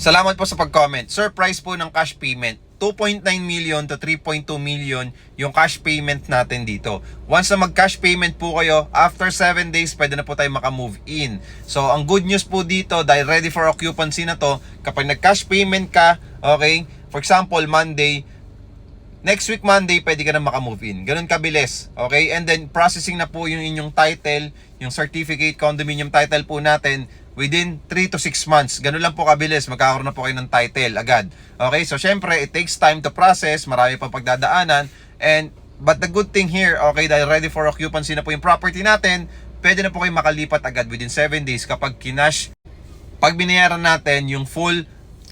Salamat po sa pag-comment. Surprise po ng cash payment. 2.9 million to 3.2 million yung cash payment natin dito. Once na mag-cash payment po kayo, after 7 days, pwede na po tayo maka-move in. So, ang good news po dito, dahil ready for occupancy na to, kapag nag-cash payment ka, okay, for example, Monday, next week Monday, pwede ka na maka-move in. Ganun kabilis. Okay? And then, processing na po yung inyong title, yung certificate, condominium title po natin within 3 to 6 months. Ganun lang po kabilis. Magkakaroon na po kayo ng title agad. Okay? So, syempre, it takes time to process. Marami pang pagdadaanan. But the good thing here, okay, dahil ready for occupancy na po yung property natin, pwede na po kayo makalipat agad within 7 days kapag kinash, pag binayaran natin yung full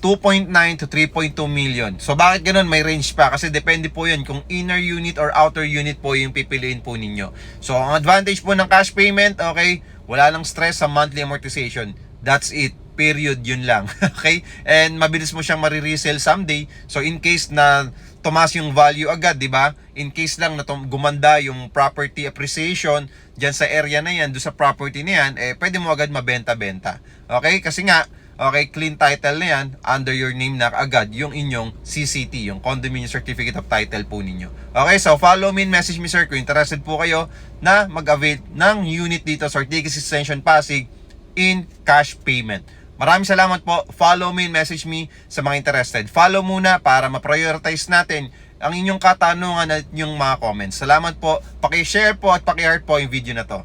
2.9 to 3.2 million. So bakit ganun? May range pa kasi depende po yun kung inner unit or outer unit po yung pipiliin po ninyo. So ang advantage po ng cash payment, okay, wala lang stress sa monthly amortization. That's it. Period. Yun lang. Okay? And mabilis mo siyang mariresell someday. So in case na tumaas yung value agad, di ba? In case lang na gumanda yung property appreciation dyan sa area na yan, doon sa property na yan, pwede mo agad mabenta-benta. Okay? Kasi nga, okay, clean title na yan, under your name na agad yung inyong CCT, yung Condominium Certificate of Title po ninyo. Okay, so follow me and message me sir kung interested po kayo na mag-avail ng unit dito sa Ortigas Extension Pasig in cash payment. Maraming salamat po. Follow me and message me sa mga interested. Follow muna para ma-prioritize natin ang inyong katanungan at yung mga comments. Salamat po. Paki-share po at paki-heart po yung video na to.